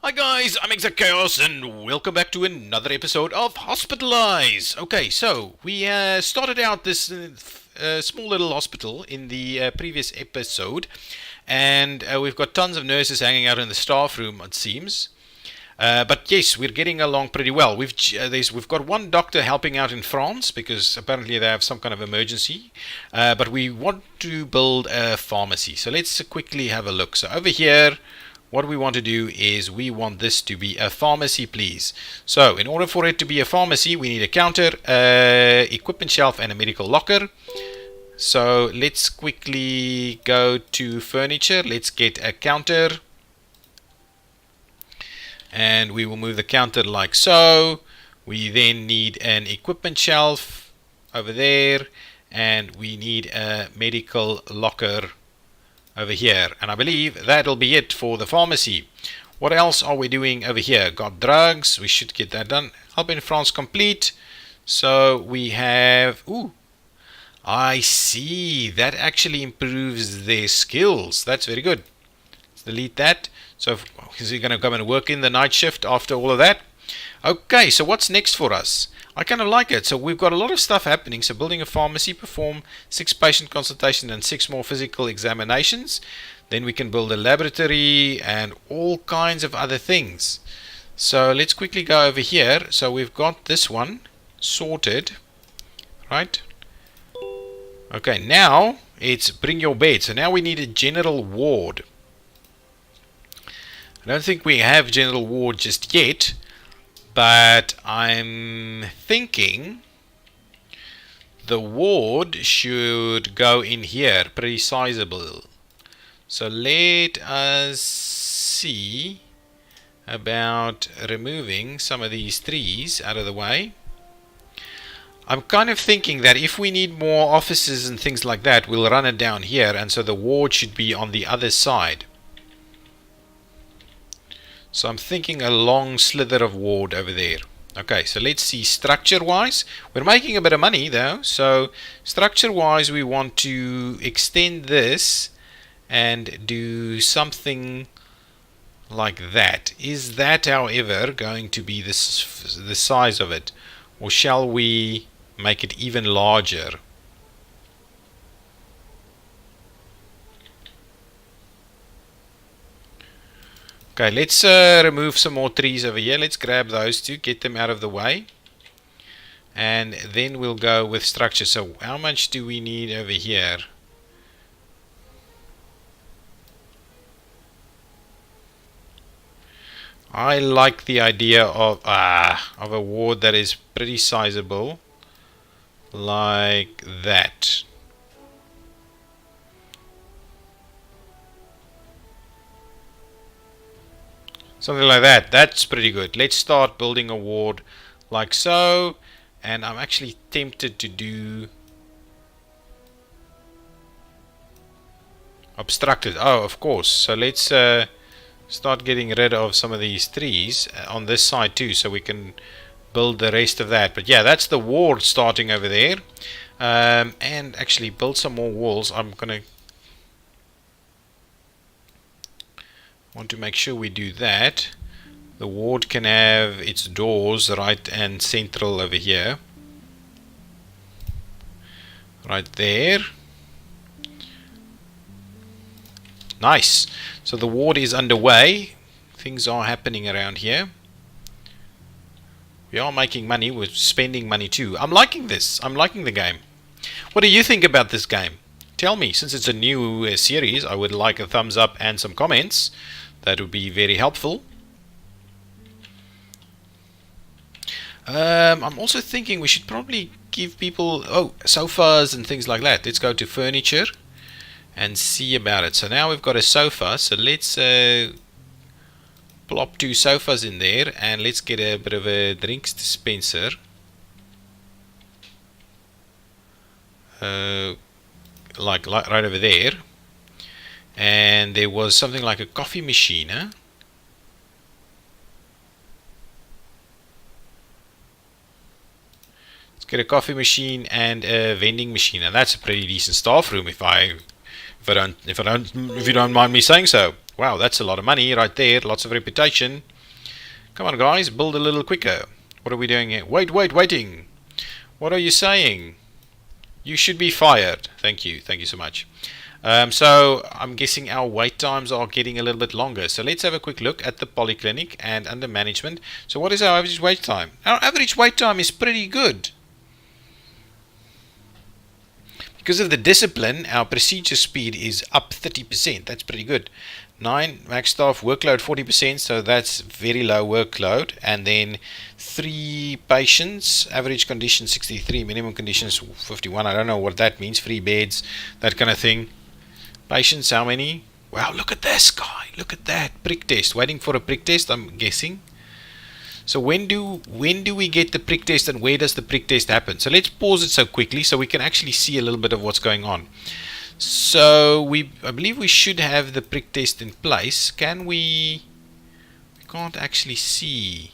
Hi guys, I'm ExactChaos and welcome back to another episode of Hospitalize. Okay, so we started out this small little hospital in the previous episode, and we've got tons of nurses hanging out in the staff room, it seems. But yes, we're getting along pretty well. We've got one doctor helping out in France because apparently they have some kind of emergency. But we want to build a pharmacy. So let's quickly have a look. So over here, what we want to do is we want this to be a pharmacy, please. So in order for it to be a pharmacy, we need a counter, equipment shelf, and a medical locker. So let's quickly go to furniture. Let's get a counter. And we will move the counter like so. We then need an equipment shelf over there, and we need a medical locker over here, and I believe that'll be it for the pharmacy. What else are we doing over here? Got drugs, we should get that done. Help in France complete. So we have, I see, that actually improves their skills. That's very good. Let's delete that. So is he going to come and work in the night shift after all of that? Okay, so what's next for us? I kind of like it. So we've got a lot of stuff happening. So building a pharmacy, perform 6 patient consultations and 6 more physical examinations. Then we can build a laboratory and all kinds of other things. So let's quickly go over here. So we've got this one sorted, right? Okay, now it's bring your bed. So now we need a general ward. I don't think we have general ward just yet, but I'm thinking the ward should go in here, pretty sizable. So let us see about removing some of these trees out of the way. I'm kind of thinking that if we need more offices and things like that, we'll run it down here, and so the ward should be on the other side. So I'm thinking a long slither of ward over there. Okay, so let's see structure wise. We're making a bit of money though. So structure wise, we want to extend this and do something like that. Is that, however, going to be the size of it? Or shall we make it even larger? Okay, let's remove some more trees over here. Let's grab those two, get them out of the way. And then we'll go with structure. So how much do we need over here? I like the idea of a ward that is pretty sizable, like that. Something like that. That's pretty good. Let's start building a ward like so. And I'm actually tempted to do obstructed. Oh, of course. So let's start getting rid of some of these trees on this side too, so we can build the rest of that. But yeah, that's the ward starting over there. And actually build some more walls. I'm gonna want to make sure we do that. The ward can have its doors right and central over here, right there. Nice. So the ward is underway. Things are happening around here. We are making money. We're spending money too. I'm liking this. I'm liking the game. What do you think about this game? Tell me. Since it's a new series, I would like a thumbs up and some comments. That would be very helpful. I'm also thinking we should probably give people sofas and things like that. Let's go to furniture and see about it. So now we've got a sofa. So let's plop 2 sofas in there, and let's get a bit of a drinks dispenser. Like right over there. And there was something like a coffee machine, huh? Let's get a coffee machine and a vending machine, and that's a pretty decent staff room if you don't mind me saying so. Wow, that's a lot of money right there, lots of reputation. Come on, guys, build a little quicker. What are we doing here? Waiting. What are you saying? You should be fired. Thank you so much. So I'm guessing our wait times are getting a little bit longer. So let's have a quick look at the polyclinic and under management. So what is our average wait time? Our average wait time is pretty good. Because of the discipline, our procedure speed is up 30%. That's pretty good. 9 max staff workload 40%, so that's very low workload. And then 3 patients, average condition 63, minimum conditions 51. I don't know what that means. 3 beds, that kind of thing. Patients, how many? Wow, look at this guy. Look at that prick test. Waiting for a prick test, I'm guessing. So when do we get the prick test, and where does the prick test happen? So let's pause it so quickly so we can actually see a little bit of what's going on. So I believe we should have the prick test in place. Can we can't actually see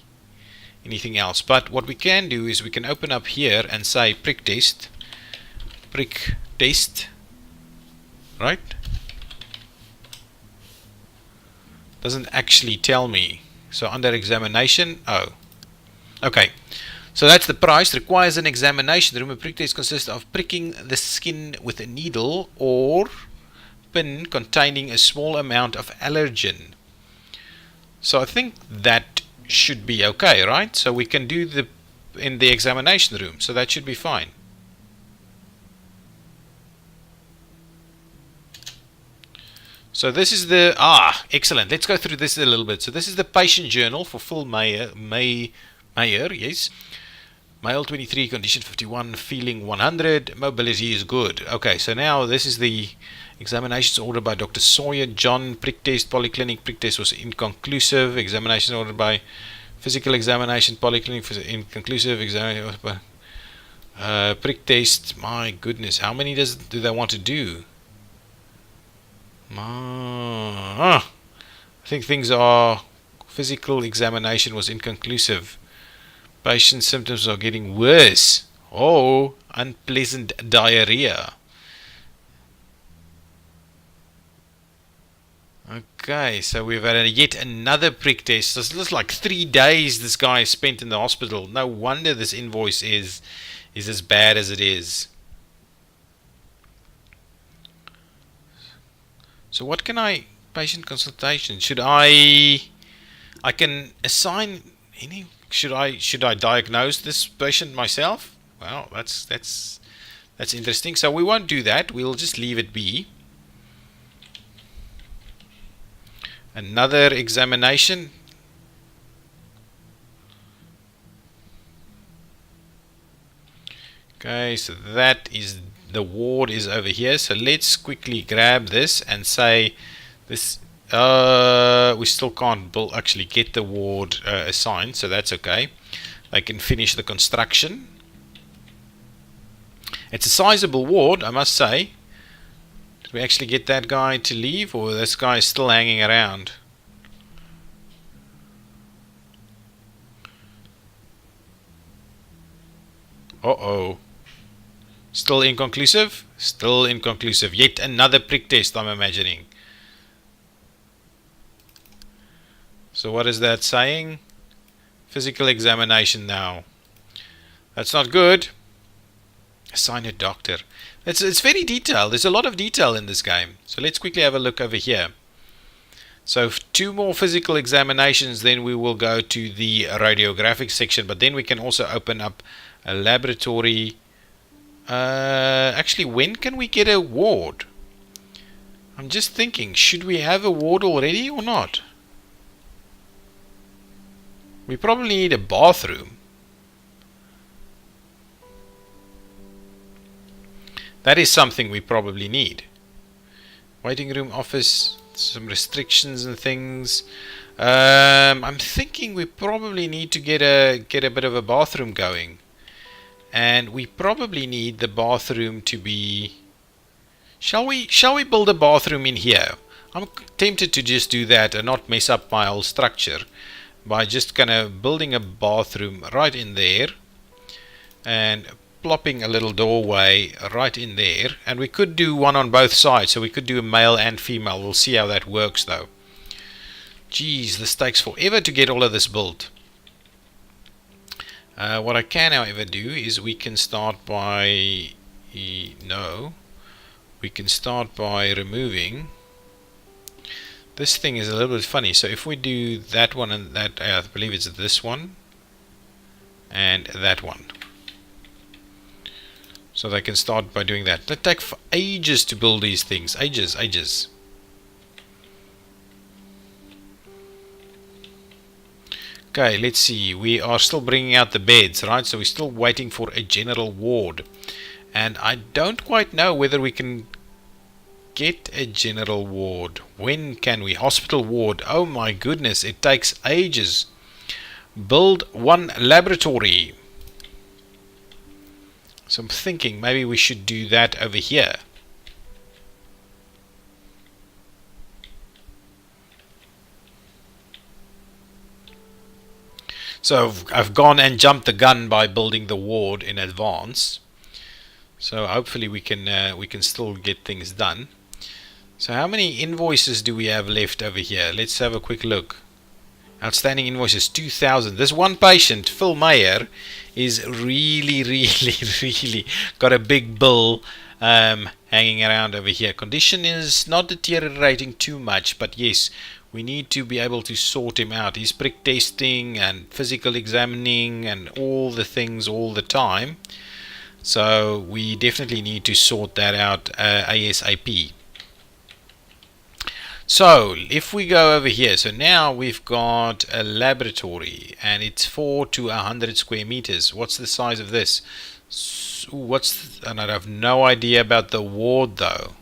anything else, but what we can do is we can open up here and say prick test, right? Doesn't actually tell me. So under examination, okay. So that's the price. Requires an examination. The room of prick test consists of pricking the skin with a needle or pin containing a small amount of allergen. So I think that should be okay, right? So we can do in the examination room. So that should be fine. So this is the excellent. Let's go through this a little bit. So this is the patient journal for Phil Mayer, yes. Male 23, condition 51, feeling 100, mobility is good. Okay, so now this is the examinations ordered by Dr. Sawyer. John, prick test, polyclinic, prick test was inconclusive. Examination ordered by physical examination, polyclinic, inconclusive. Examination by prick test. My goodness, how many do they want to do? I think things are physical examination was inconclusive. Patient symptoms are getting worse. Unpleasant diarrhea. Okay, so we've had yet another prick test. This looks like 3 days this guy spent in the hospital. No wonder this invoice is as bad as it is. So what can patient consultation, should I can assign any, should I diagnose this patient myself? Well, that's interesting. So we won't do that. We'll just leave it be. Another examination. Okay, so that is the ward is over here. So let's quickly grab this and say this. We still can't actually get the ward assigned, so that's okay. They can finish the construction. It's a sizable ward, I must say. Did we actually get that guy to leave, or this guy is still hanging around? Still inconclusive? Still inconclusive. Yet another prick test, I'm imagining. So what is that saying? Physical examination now. That's not good. Assign a doctor. It's very detailed. There's a lot of detail in this game. So let's quickly have a look over here. So 2 more physical examinations, then we will go to the radiographic section. But then we can also open up a laboratory. Actually, when can we get a ward? I'm just thinking, should we have a ward already or not? We probably need a bathroom. That is something we probably need. Waiting room, office, some restrictions and things. I'm thinking we probably need to get a bit of a bathroom going. And we probably need the bathroom to be... Shall we build a bathroom in here? I'm tempted to just do that and not mess up my whole structure by just kind of building a bathroom right in there and plopping a little doorway right in there. And we could do one on both sides, so we could do a male and female. We'll see how that works though. Geez, this takes forever to get all of this built. What I can, however, do is we can start by we can start by removing. This thing is a little bit funny. So if we do that one and that, I believe it's this one and that one. So they can start by doing that. It takes ages to build these things. Ages. Okay, let's see. We are still bringing out the beds, right? So we're still waiting for a general ward. And I don't quite know whether we can get a general ward. When can we? Hospital ward. Oh my goodness, it takes ages. Build one laboratory. So I'm thinking maybe we should do that over here. So I've gone and jumped the gun by building the ward in advance. So hopefully we can still get things done. So how many invoices do we have left over here? Let's have a quick look. Outstanding invoices 2,000. This one patient, Phil Mayer, is really got a big bill hanging around over here. Condition is not deteriorating too much, but yes, we need to be able to sort him out. He's prick testing and physical examining and all the things all the time. So we definitely need to sort that out ASAP. So if we go over here, so now we've got a laboratory and it's 4 to 100 square meters. What's the size of this? And I have no idea about the ward though.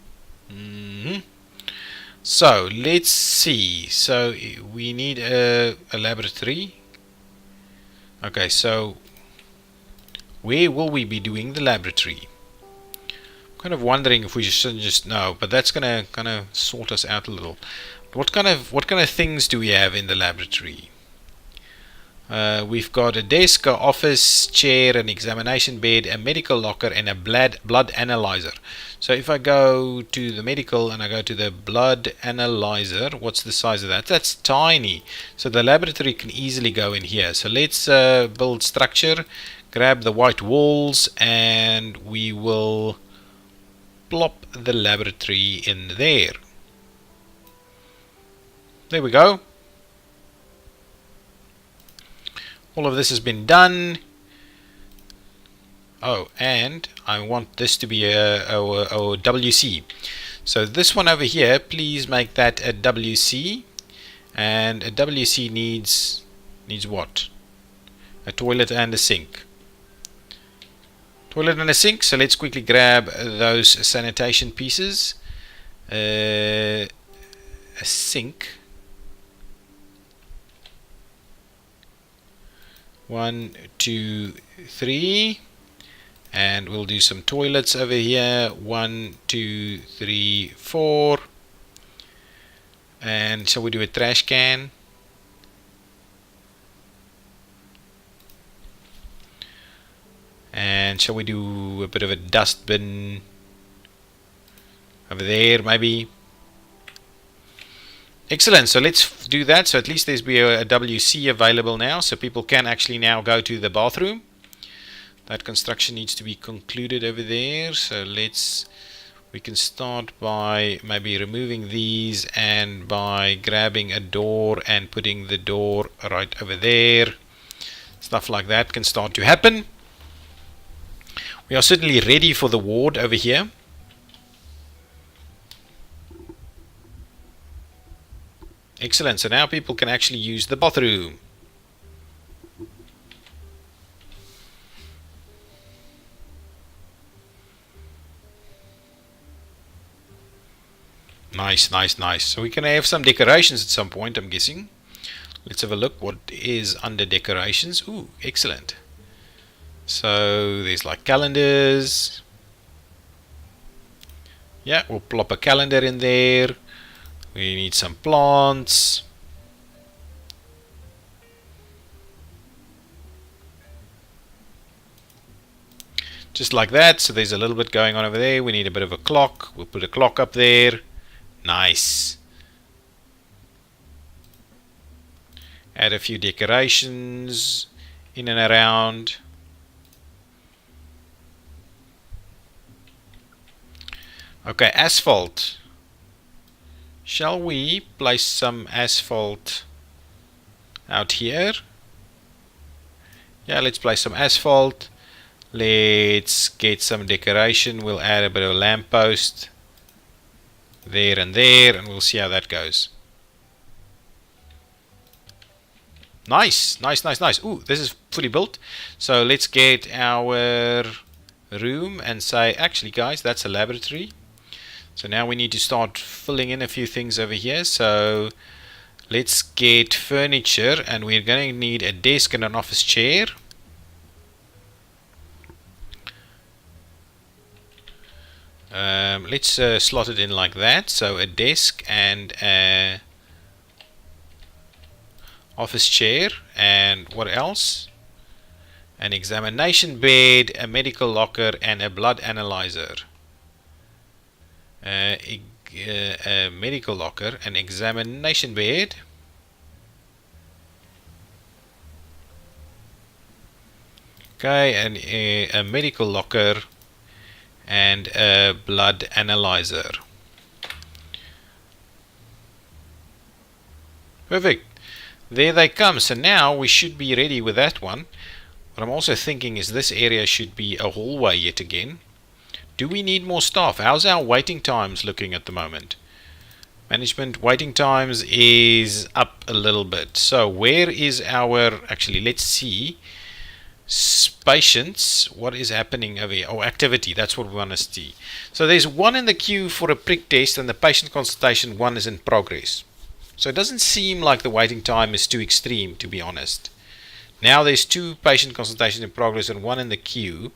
So let's see. So we need a laboratory. Okay, so where will we be doing the laboratory? Kind of wondering if we shouldn't just know, but that's gonna kind of sort us out a little. What kind of things do we have in the laboratory? We've got a desk, an office chair, an examination bed, a medical locker, and a blood analyzer. So if I go to the medical and I go to the blood analyzer, what's the size of that? That's tiny. So the laboratory can easily go in here. So let's build structure, grab the white walls, and we will plop the laboratory in there. There we go. All of this has been done. Oh, and I want this to be a WC. So this one over here, please make that a WC. And a WC needs what? A toilet and a sink. Toilet and a sink. So let's quickly grab those sanitation pieces. A sink. 1, 2, 3. And we'll do some toilets over here. 1, 2, 3, 4. And shall we do a trash can? And shall we do a bit of a dustbin over there maybe? Excellent, so let's do that. So at least there's be a WC available now, so people can actually now go to the bathroom. That construction needs to be concluded over there. So we can start by maybe removing these and by grabbing a door and putting the door right over there. Stuff like that can start to happen. We are certainly ready for the ward over here. Excellent, so now people can actually use the bathroom. Nice. So we can have some decorations at some point, I'm guessing. Let's have a look what is under decorations. Ooh, excellent. So there's like calendars. Yeah, we'll plop a calendar in there. We need some plants. Just like that. So there's a little bit going on over there. We need a bit of a clock. We'll put a clock up there. Nice. Add a few decorations in and around. Okay, asphalt. Shall we place some asphalt out here? Yeah, let's place some asphalt. Let's get some decoration. We'll add a bit of a lamppost there, and we'll see how that goes. Nice, nice, nice, nice. Ooh, this is fully built. So let's get our room and say, actually guys, that's a laboratory. So now we need to start filling in a few things over here. So let's get furniture, and we're going to need a desk and an office chair. Let's slot it in like that. So a desk and a office chair, and what else? An examination bed, a medical locker, and a blood analyzer. A medical locker, an examination bed, okay, and a medical locker and a blood analyzer. Perfect. There they come. So now we should be ready with that one. What I'm also thinking is this area should be a hallway yet again. Do we need more staff? How's our waiting times looking at the moment? Management waiting times is up a little bit. So where is our, actually let's see, patients, what is happening over here? Oh, activity, that's what we want to see. So there's one in the queue for a prick test, and the patient consultation one is in progress. So it doesn't seem like the waiting time is too extreme, to be honest. Now there's 2 patient consultations in progress and 1 in the queue.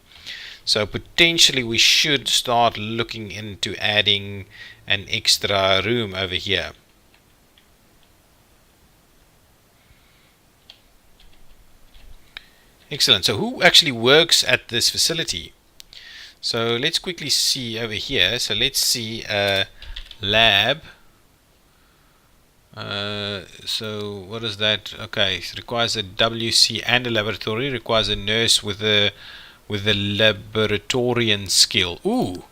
So potentially we should start looking into adding an extra room over here. Excellent. So who actually works at this facility? So let's quickly see over here. So let's see a lab. So what is that? Okay, it requires a WC and a laboratory. Requires a nurse with a laboratorian skill. Ooh.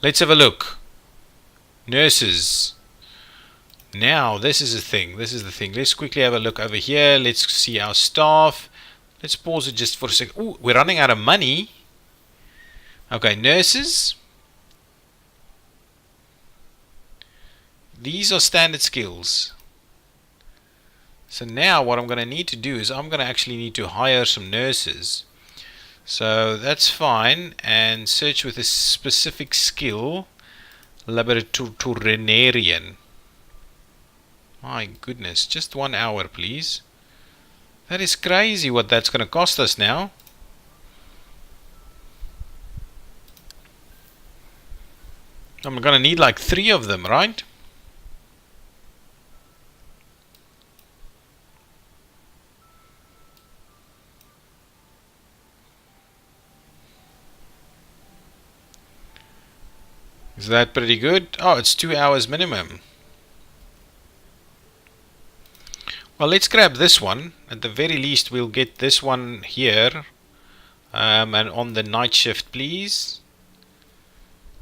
Let's have a look. Nurses. Now this is a thing. This is the thing. Let's quickly have a look over here. Let's see our staff. Let's pause it just for a second. Ooh, we're running out of money. Okay, nurses. These are standard skills. So now what I'm going to need to do is I'm going to actually need to hire some nurses. So that's fine. And search with a specific skill. Laboratorian. My goodness, just 1 hour please. That is crazy what that's going to cost us now. I'm going to need like 3 of them, right? Is that pretty good? Oh, it's 2 hours minimum. Well, let's grab this one. At the very least, we'll get this one here. And on the night shift, please.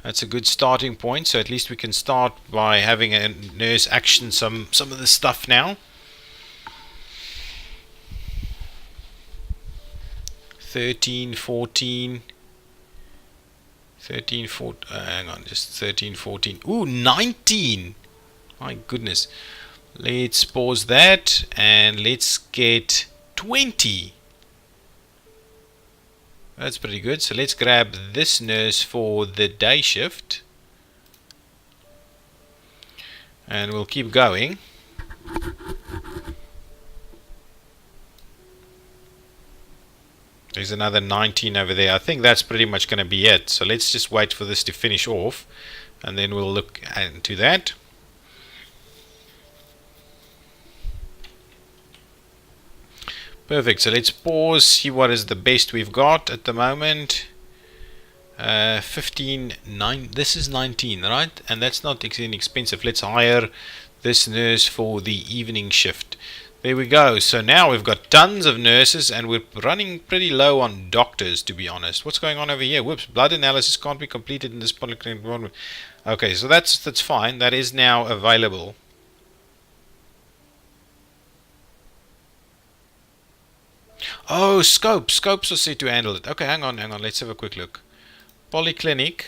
That's a good starting point. So at least we can start by having a nurse action some of the stuff now. 13, 14... 13, 14, hang on, just 13, 14, ooh, 19! My goodness. Let's pause that, and let's get 20. That's pretty good. So let's grab this nurse for the day shift. And we'll keep going. There's another 19 over there. I think that's pretty much going to be it. So let's just wait for this to finish off, and then we'll look into that. Perfect. So let's pause, see what is the best we've got at the moment. 15, 9. This is 19, right? And that's not inexpensive. Let's hire this nurse for the evening shift. There we go. So now we've got tons of nurses and we're running pretty low on doctors, to be honest. What's going on over here? Whoops, blood analysis can't be completed in this polyclinic department. Okay, so that's fine. That is now available. Oh, scopes are set to handle it. Okay, hang on. Let's have a quick look. Polyclinic.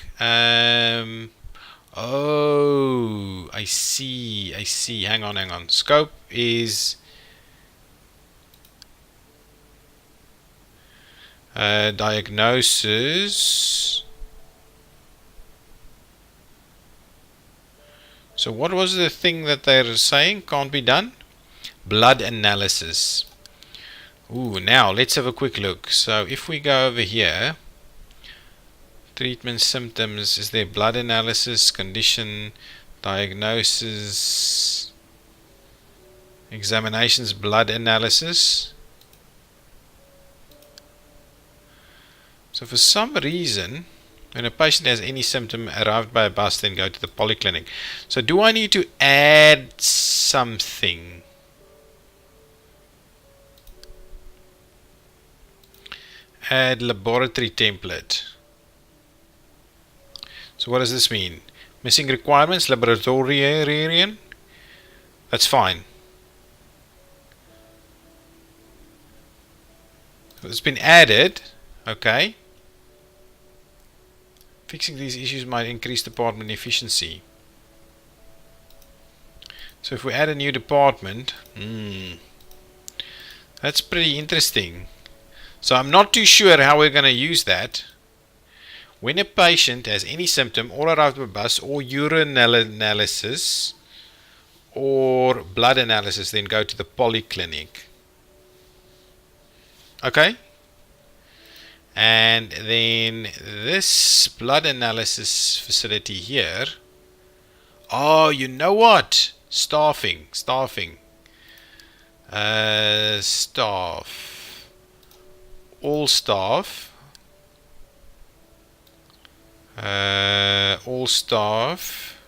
Oh, I see. Hang on. Scope is diagnosis. So what was the thing that they're saying can't be done? Blood analysis. Ooh, now let's have a quick look. So if we go over here, treatment symptoms, is there blood analysis, condition, diagnosis, examinations, blood analysis. So for some reason, when a patient has any symptom, arrived by a bus, then go to the polyclinic. So do I need to add something? Add laboratory template. So what does this mean? Missing requirements, laboratorian. That's fine. So it's been added. Okay. Fixing these issues might increase department efficiency. So if we add a new department, that's pretty interesting. So I'm not too sure how we're going to use that. When a patient has any symptom or arrived by bus or urine analysis or blood analysis, then go to the polyclinic. Okay? And then this blood analysis facility here. Oh, you know what? Staffing. Staff. All staff. All staff.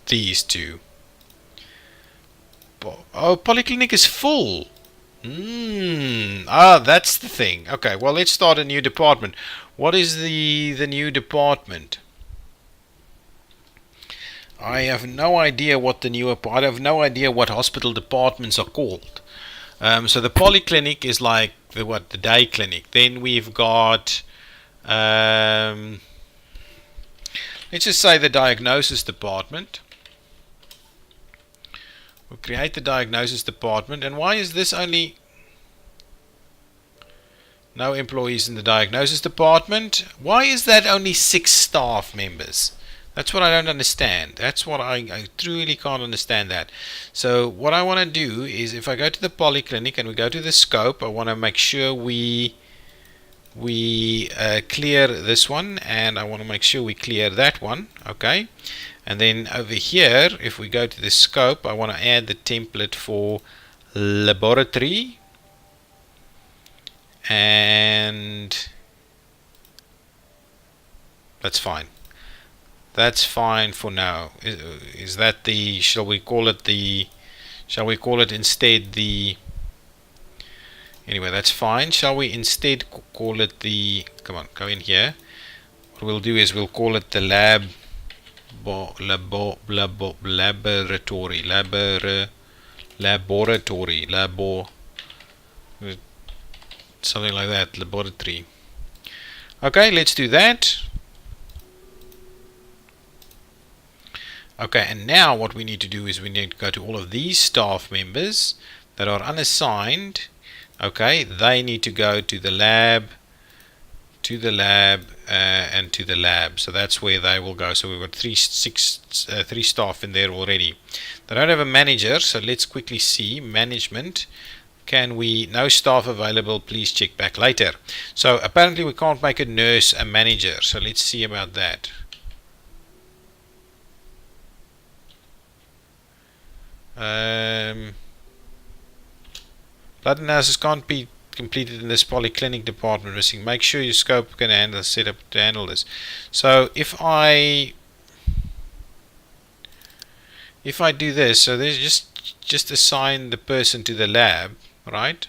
These two. Oh, polyclinic is full. That's the thing. Okay, well, let's start a new department. What is the new department? I have no idea what I have no idea what hospital departments are called. So the polyclinic is like the day clinic. Then we've got let's just say the diagnosis department. We'll create the diagnosis department. And why is this only no employees in the diagnosis department? Why is that only 6 staff members? That's what I don't understand. That's what I truly can't understand that. So what I want to do is, if I go to the polyclinic and we go to the scope, I want to make sure we clear this one, and I want to make sure we clear that one. Okay. And then over here, if we go to the scope, I want to add the template for laboratory. And that's fine. That's fine for now. Is that the, shall we call it instead the, anyway, that's fine. Shall we instead call it the, come on, go in here. What we'll do is we'll call it the laboratory, something like that, laboratory. Okay, let's do that. Okay, and now what we need to do is we need to go to all of these staff members that are unassigned. Okay, they need to go to the lab, and to the lab. So that's where they will go. So we've got three staff in there already. They don't have a manager, so let's quickly see management. Can we, no staff available, please check back later. So apparently we can't make a nurse a manager, so let's see about that. Blood analysis can't be completed in this polyclinic department. Make sure your scope can handle, set up to handle this. So if I if I do this, so there's just assign the person to the lab, right?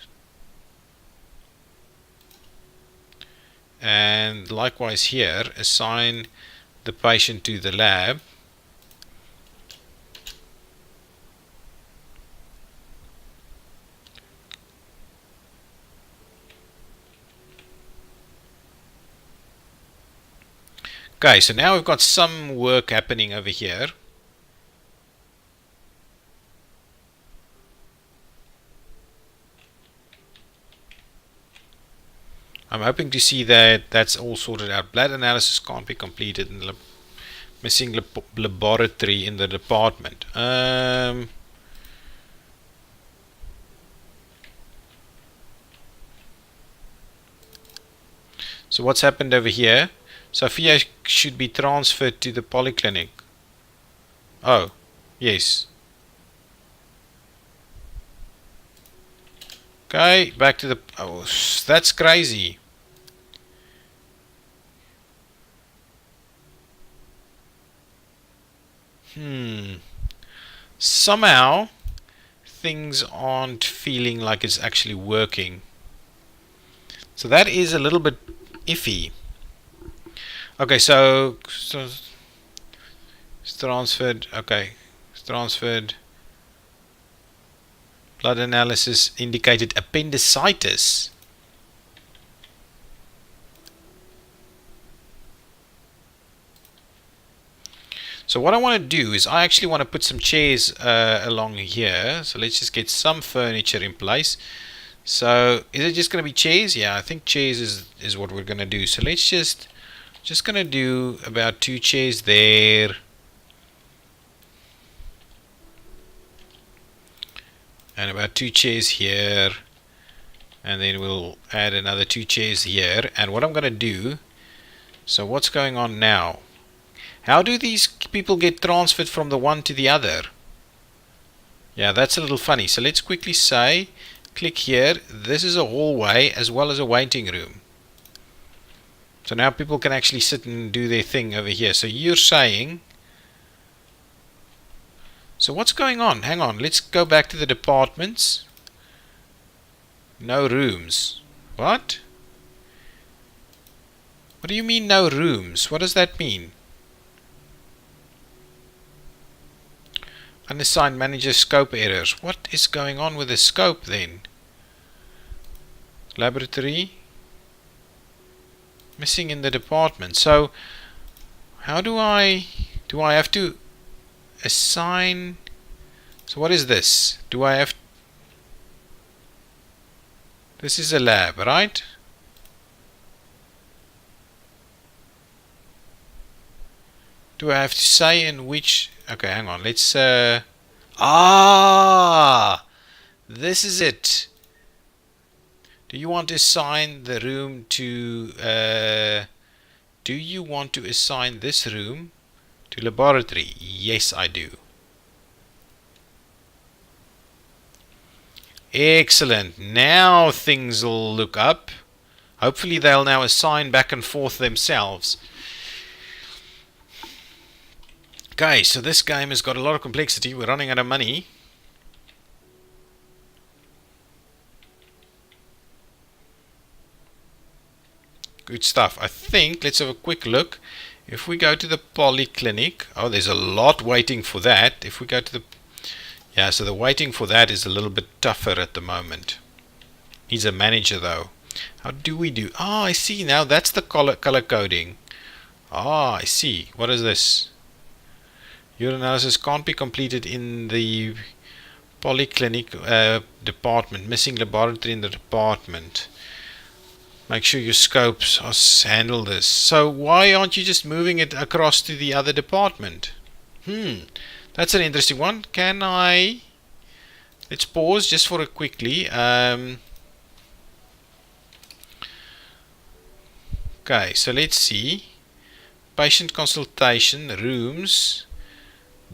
And likewise here, assign the patient to the lab. Okay, so now we've got some work happening over here. I'm hoping to see that that's all sorted out. Blood analysis can't be completed in the missing laboratory in the department. So what's happened over here? Sophia should be transferred to the polyclinic. Oh, yes. Okay, back to the... Oh, that's crazy. Somehow, things aren't feeling like it's actually working. So that is a little bit iffy. Okay, so it's transferred. Okay, it's transferred. Blood analysis indicated appendicitis. So what I want to do is I actually want to put some chairs along here. So let's just get some furniture in place. So is it just going to be chairs? Yeah, I think chairs is what we're going to do. So let's just going to do about 2 chairs there. And about 2 chairs here. And then we'll add another 2 chairs here. And what I'm going to do, so what's going on now? How do these people get transferred from the one to the other? Yeah, that's a little funny. So let's quickly say, click here. This is a hallway as well as a waiting room. So now people can actually sit and do their thing over here. So you're saying... So what's going on? Hang on. Let's go back to the departments. No rooms. What? What do you mean no rooms? What does that mean? Unassigned manager scope errors. What is going on with the scope then? Laboratory. Missing in the department. So how do I have to assign? So what is this? Do I have... This is a lab, right? Do I have to say in which... Okay, hang on. Let's... This is it. Do you want to assign the room to... do you want to assign this room to laboratory? Yes, I do. Excellent. Now things will look up. Hopefully they'll now assign back and forth themselves. Okay, so this game has got a lot of complexity. We're running out of money. Good stuff. I think, let's have a quick look. If we go to the polyclinic, oh, there's a lot waiting for that. If we go to the... Yeah, so the waiting for that is a little bit tougher at the moment. He's a manager though. How do we do? Ah, I see now. That's the color coding. Ah, I see. What is this? Your analysis can't be completed in the polyclinic department. Missing laboratory in the department. Make sure your scopes handle this. So why aren't you just moving it across to the other department? That's an interesting one. Can I... Let's pause just for it quickly. Okay, so let's see. Patient consultation, rooms,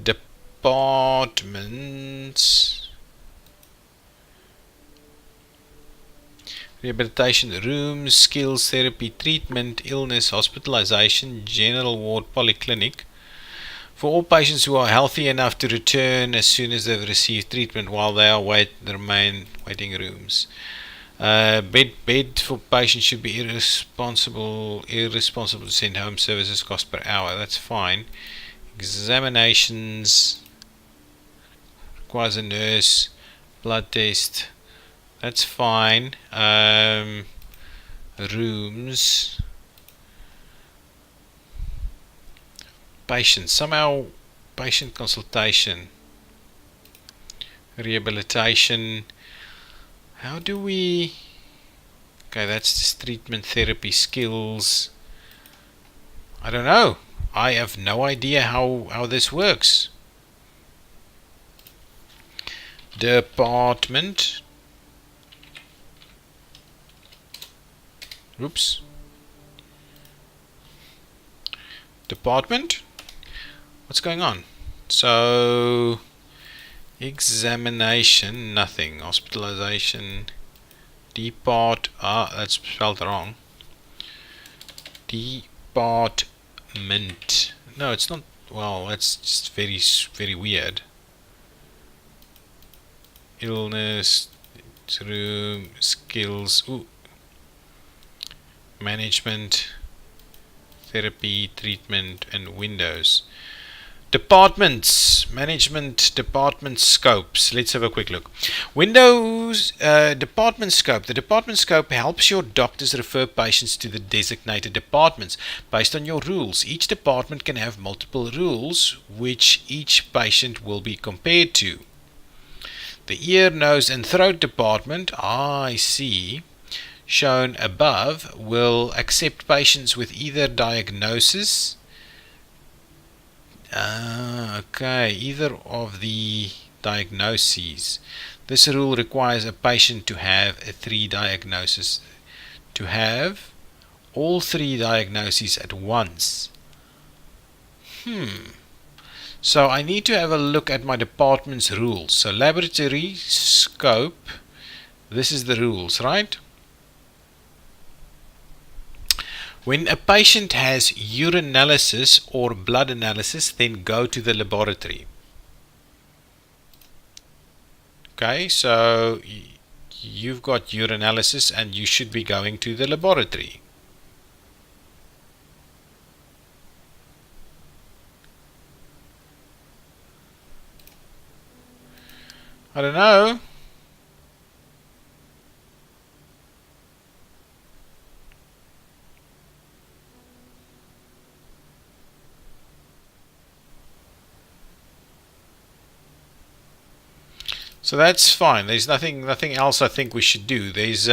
departments, rehabilitation, rooms, skills, therapy, treatment, illness, hospitalization, general ward, polyclinic, For all patients who are healthy enough to return as soon as they've received treatment while they are remain waiting rooms. Bed for patients should be irresponsible to send home services cost per hour. That's fine. Examinations requires a nurse. Blood test. That's fine. Rooms. Patient. Somehow patient consultation. Rehabilitation. How do we... Okay, that's just treatment, therapy, skills. I don't know. I have no idea how this works. Department. Oops. Department. What's going on? So... Examination, nothing. Hospitalization, that's spelled wrong. Department. No, it's not. Well, that's just very weird. Illness, room, skills, management, therapy, treatment, and windows. Departments, management, department scopes. Let's have a quick look. Windows, department scope. The department scope helps your doctors refer patients to the designated departments based on your rules. Each department can have multiple rules which each patient will be compared to. The ear, nose and throat department, I see, shown above, will accept patients with either diagnosis. Okay, either of the diagnoses. This rule requires a patient to have three diagnoses, to have all three diagnoses at once. So I need to have a look at my department's rules. So laboratory scope, this is the rules, right? When a patient has urinalysis or blood analysis, then go to the laboratory. Okay, so you've got urinalysis and you should be going to the laboratory. I don't know. So that's fine. There's nothing else I think we should do. There's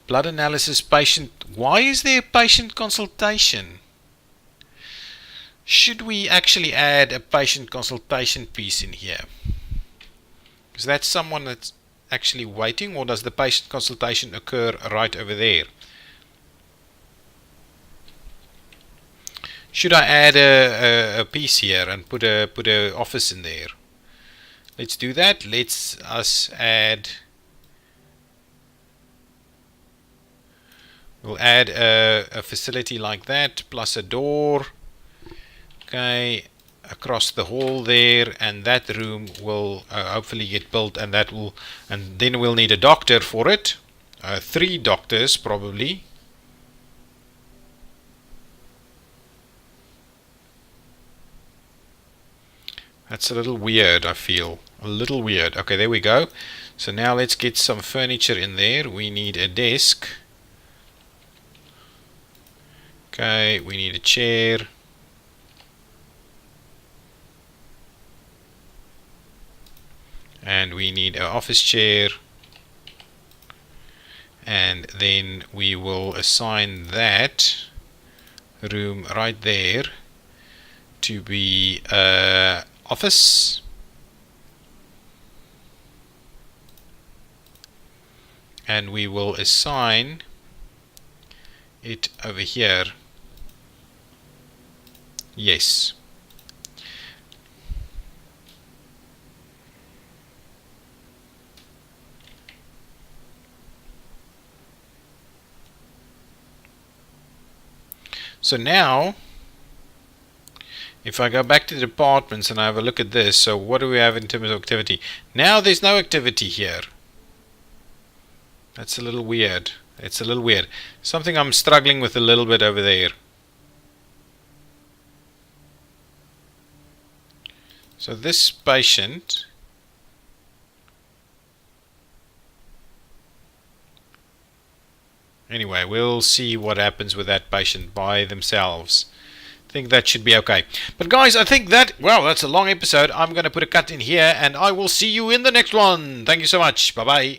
blood analysis, patient. Why is there a patient consultation? Should we actually add a patient consultation piece in here? Is that someone that's actually waiting, or does the patient consultation occur right over there? Should I add a piece here and put a office in there? Let's do that. Let's add. We'll add a facility like that plus a door. Okay, across the hall there, and that room will hopefully get built, and then we'll need a doctor for it. 3 doctors probably. That's a little weird, I feel. A little weird. Okay, there we go. So now let's get some furniture in there. We need a desk. Okay, we need a chair. And we need an office chair. And then we will assign that room right there to be office. And we will assign it over here. Yes. So now If I go back to the departments and I have a look at this, so what do we have in terms of activity? Now there's no activity here. That's a little weird. It's a little weird. Something I'm struggling with a little bit over there. So this patient, anyway, we'll see what happens with that patient by themselves. I think that should be okay. But guys, I think that, well, that's a long episode. I'm going to put a cut in here and I will see you in the next one. Thank you so much. Bye bye.